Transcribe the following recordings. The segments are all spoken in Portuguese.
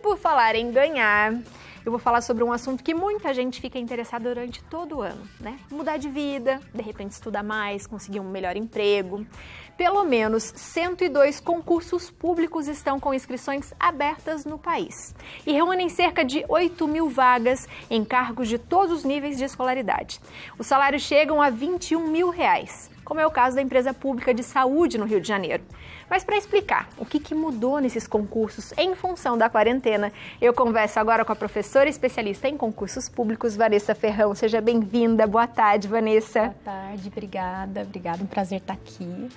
por falar em ganhar, eu vou falar sobre um assunto que muita gente fica interessada durante todo o ano, né? Mudar de vida, de repente estudar mais, conseguir um melhor emprego. Pelo menos 102 concursos públicos estão com inscrições abertas no país e reúnem cerca de 8.000 vagas em cargos de todos os níveis de escolaridade. Os salários chegam a R$21 mil, como é o caso da empresa pública de saúde no Rio de Janeiro. Mas para explicar o que mudou nesses concursos em função da quarentena, eu converso agora com a professora especialista em concursos públicos, Vanessa Ferrão. Seja bem-vinda. Boa tarde, Vanessa. Boa tarde, obrigada. Obrigada, um prazer estar aqui.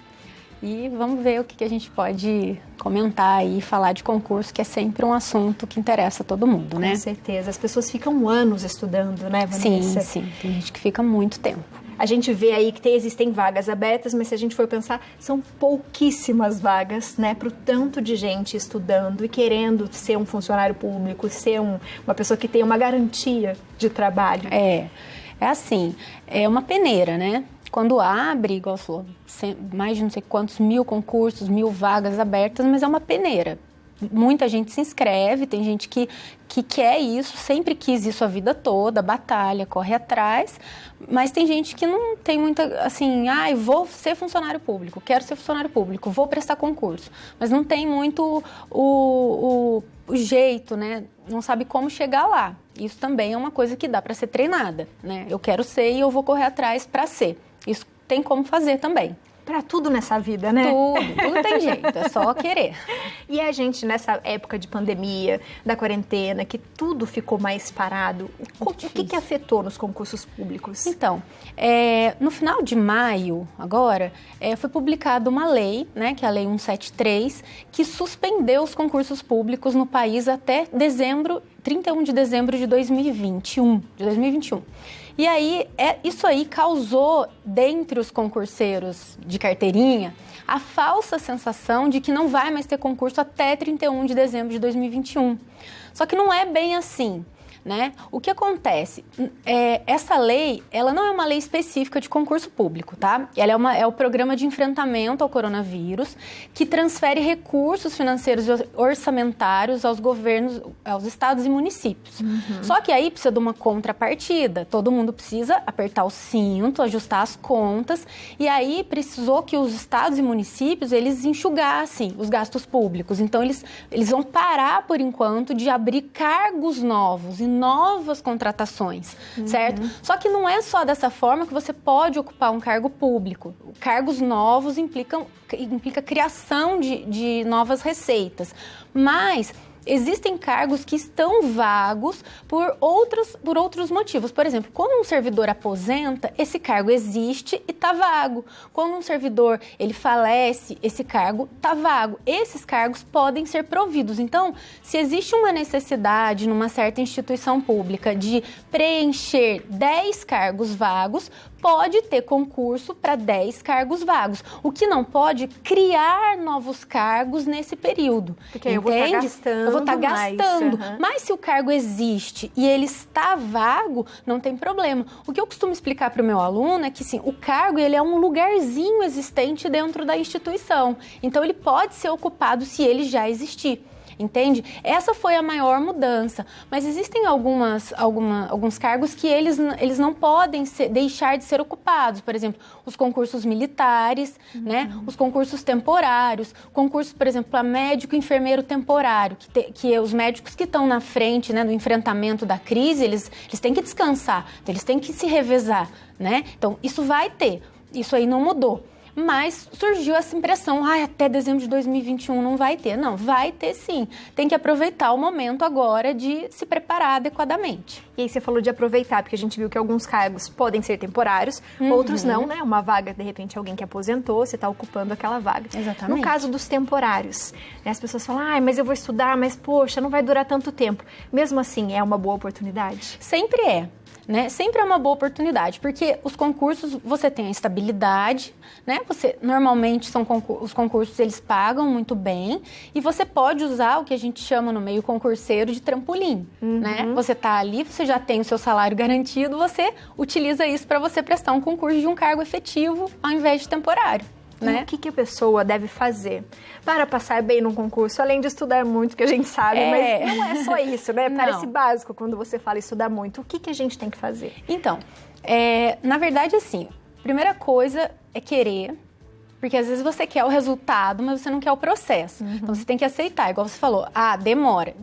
E vamos ver o que a gente pode comentar e falar de concurso, que é sempre um assunto que interessa a todo mundo, né? Com certeza. As pessoas ficam anos estudando, né, Vanessa? Sim. Tem gente que fica muito tempo. A gente vê aí que existem vagas abertas, mas se a gente for pensar, são pouquíssimas vagas, né, para o tanto de gente estudando e querendo ser um funcionário público, ser uma pessoa que tem uma garantia de trabalho. É assim, é uma peneira, né? Quando abre, igual você falou, mais de não sei quantos mil concursos, 1.000 vagas abertas, mas é uma peneira. Muita gente se inscreve, tem gente que quer isso, sempre quis isso a vida toda, batalha, corre atrás, mas tem gente que não tem muita, assim, vou ser funcionário público, quero ser funcionário público, vou prestar concurso, mas não tem muito o jeito, né? Não sabe como chegar lá. Isso também é uma coisa que dá para ser treinada, né? Eu quero ser e eu vou correr atrás para ser. Isso tem como fazer também. Para tudo nessa vida, né? Tudo tem jeito, é só querer. E a gente, nessa época de pandemia, da quarentena, que tudo ficou mais parado, o que afetou nos concursos públicos? Então, no final de maio, agora, foi publicada uma lei, né, que é a Lei 173, que suspendeu os concursos públicos no país até 31 de dezembro de 2021. E aí, isso aí causou, dentre os concurseiros de carteirinha, a falsa sensação de que não vai mais ter concurso até 31 de dezembro de 2021. Só que não é bem assim, né? O que acontece? Essa lei, ela não é uma lei específica de concurso público, tá? Ela é o programa de enfrentamento ao coronavírus, que transfere recursos financeiros e orçamentários aos governos, aos estados e municípios. Só que aí precisa de uma contrapartida. Todo mundo precisa apertar o cinto, ajustar as contas, e aí precisou que os estados e municípios, eles enxugassem os gastos públicos. Então, eles vão parar, por enquanto, de abrir cargos novos e novas contratações, certo? Só que não é só dessa forma que você pode ocupar um cargo público. Cargos novos implica criação de novas receitas, mas existem cargos que estão vagos por outros motivos. Por exemplo, quando um servidor aposenta, esse cargo existe e está vago. Quando um servidor ele falece, esse cargo está vago. Esses cargos podem ser providos. Então, se existe uma necessidade numa certa instituição pública de preencher 10 cargos vagos, pode ter concurso para 10 cargos vagos. O que não pode criar novos cargos nesse período. Porque eu vou estar gastando. Mas se o cargo existe e ele está vago, não tem problema. O que eu costumo explicar para o meu aluno é que, sim, o cargo ele é um lugarzinho existente dentro da instituição. Então, ele pode ser ocupado se ele já existir. Entende? Essa foi a maior mudança, mas existem alguns cargos que eles não podem deixar de ser ocupados, por exemplo, os concursos militares, né? Os concursos temporários, concursos, por exemplo, para médico e enfermeiro temporário, que os médicos que estão na frente, né, do enfrentamento da crise, eles têm que descansar, eles têm que se revezar, né? Então, isso vai ter, isso aí não mudou. Mas surgiu essa impressão, até dezembro de 2021 não vai ter. Não, vai ter sim. Tem que aproveitar o momento agora de se preparar adequadamente. E aí você falou de aproveitar, porque a gente viu que alguns cargos podem ser temporários, outros não, né? Uma vaga, de repente, alguém que aposentou, você está ocupando aquela vaga. Exatamente. No caso dos temporários, né, as pessoas falam, mas eu vou estudar, mas poxa, não vai durar tanto tempo. Mesmo assim, é uma boa oportunidade? Sempre é. Né? Sempre é uma boa oportunidade, porque os concursos, você tem a estabilidade, né? Normalmente os concursos eles pagam muito bem e você pode usar o que a gente chama no meio concurseiro de trampolim, né? Você tá ali, você já tem o seu salário garantido, você utiliza isso para você prestar um concurso de um cargo efetivo ao invés de temporário. né? E o que a pessoa deve fazer para passar bem num concurso? Além de estudar muito, que a gente sabe, mas não é só isso, né? Parece básico quando você fala estudar muito. O que a gente tem que fazer? Então, na verdade, assim, primeira coisa é querer. Porque às vezes você quer o resultado, mas você não quer o processo. Então você tem que aceitar, igual você falou, demora.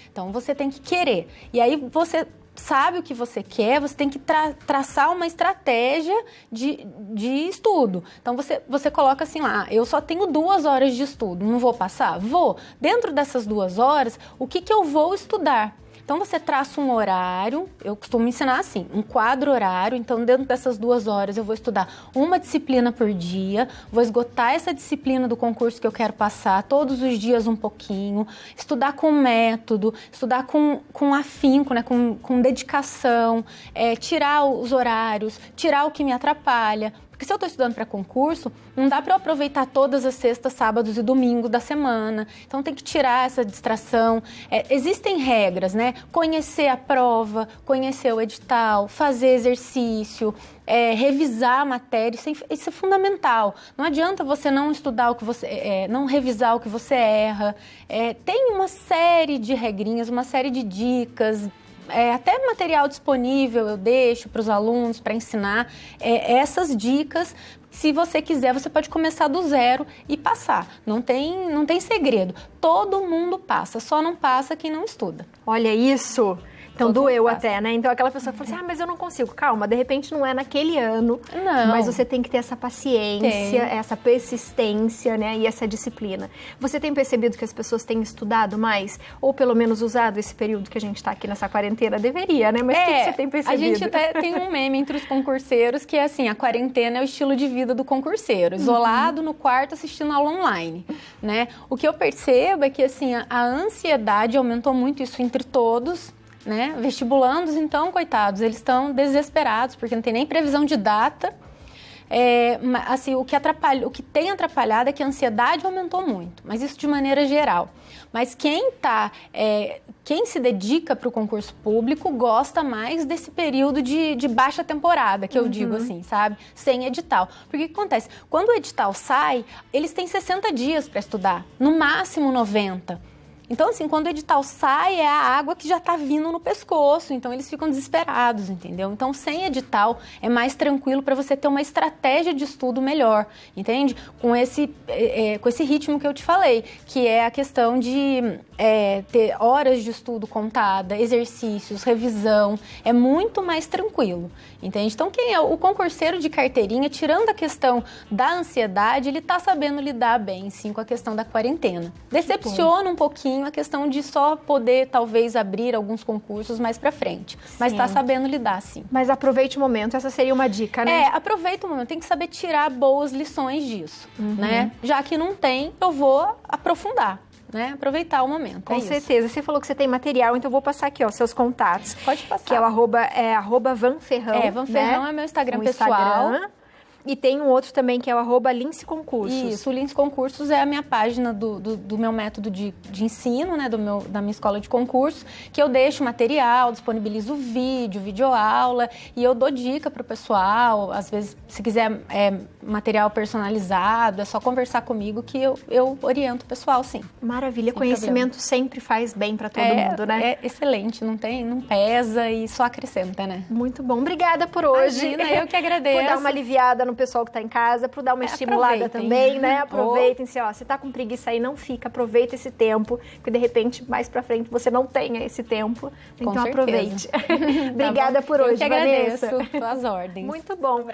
Então você tem que querer. E aí você sabe o que você quer, você tem que traçar uma estratégia de estudo. Então você coloca assim lá, eu só tenho 2 horas de estudo, não vou passar? Vou. Dentro dessas 2 horas, o que eu vou estudar? Então, você traça um horário, eu costumo ensinar assim, um quadro horário. Então, dentro dessas 2 horas, eu vou estudar uma disciplina por dia, vou esgotar essa disciplina do concurso que eu quero passar, todos os dias um pouquinho, estudar com método, estudar com afinco, né, com dedicação, tirar os horários, tirar o que me atrapalha. Porque se eu estou estudando para concurso, não dá para eu aproveitar todas as sextas, sábados e domingos da semana. Então tem que tirar essa distração. Existem regras, né? Conhecer a prova, conhecer o edital, fazer exercício, revisar a matéria. Isso é fundamental. Não adianta você não estudar o que você, não revisar o que você erra. Tem uma série de regrinhas, uma série de dicas. Até material disponível eu deixo para os alunos para ensinar essas dicas. Se você quiser, você pode começar do zero e passar. Não tem segredo. Todo mundo passa, só não passa quem não estuda. Olha isso! Então doeu até, né? Então aquela pessoa que fala assim, mas eu não consigo. Calma, de repente não é naquele ano. Não. Mas você tem que ter essa paciência, essa persistência, né? E essa disciplina. Você tem percebido que as pessoas têm estudado mais? Ou pelo menos usado esse período que a gente está aqui nessa quarentena? Deveria, né? Mas o que você tem percebido? A gente até tem um meme entre os concurseiros que é assim, a quarentena é o estilo de vida do concurseiro. Isolado no quarto assistindo aula online, né? O que eu percebo é que assim, a ansiedade aumentou muito, isso entre todos, né? Vestibulandos, então, coitados, eles estão desesperados, porque não tem nem previsão de data. Assim, o que tem atrapalhado é que a ansiedade aumentou muito, mas isso de maneira geral. Mas quem se dedica para o concurso público gosta mais desse período de baixa temporada, que eu digo assim, sabe? Sem edital. Porque o que acontece? Quando o edital sai, eles têm 60 dias para estudar, no máximo 90. Então, assim, quando o edital sai, é a água que já está vindo no pescoço. Então, eles ficam desesperados, entendeu? Então, sem edital, é mais tranquilo para você ter uma estratégia de estudo melhor, entende? Com esse ritmo que eu te falei, que é a questão de ter horas de estudo contada, exercícios, revisão. É muito mais tranquilo, entende? Então, quem é o concurseiro de carteirinha, tirando a questão da ansiedade, ele está sabendo lidar bem, sim, com a questão da quarentena. Decepciona um pouquinho a questão de só poder, talvez, abrir alguns concursos mais pra frente. Mas tá sabendo lidar, sim. Mas aproveite o momento, essa seria uma dica, né? Aproveita o momento, tem que saber tirar boas lições disso, né? Já que não tem, eu vou aprofundar, né? Aproveitar o momento. Com certeza. Você falou que você tem material, então eu vou passar aqui, ó, seus contatos. Pode passar. Que é o arroba Vanferrão. Vanferrão, né? É meu Instagram pessoal. E tem um outro também que é o @Lince Concursos. Isso, o Lince Concursos é a minha página do meu método de ensino, né, da minha escola de concurso, que eu deixo material, disponibilizo vídeo, videoaula, e eu dou dica pro pessoal. Às vezes, se quiser material personalizado, é só conversar comigo que eu oriento o pessoal, sim. Maravilha, conhecimento sempre faz bem para todo mundo, né? É excelente, não pesa e só acrescenta, né? Muito bom. Obrigada por hoje. Imagina, eu que agradeço. Por dar uma aliviada no pessoal que está em casa, para dar uma estimulada também, né? Aproveitem-se, ó. Se tá com preguiça aí, não fica. Aproveita esse tempo, porque de repente, mais para frente, você não tenha esse tempo. Então aproveite. Obrigada por hoje, Vanessa. Eu que agradeço. Tuas ordens. Muito bom.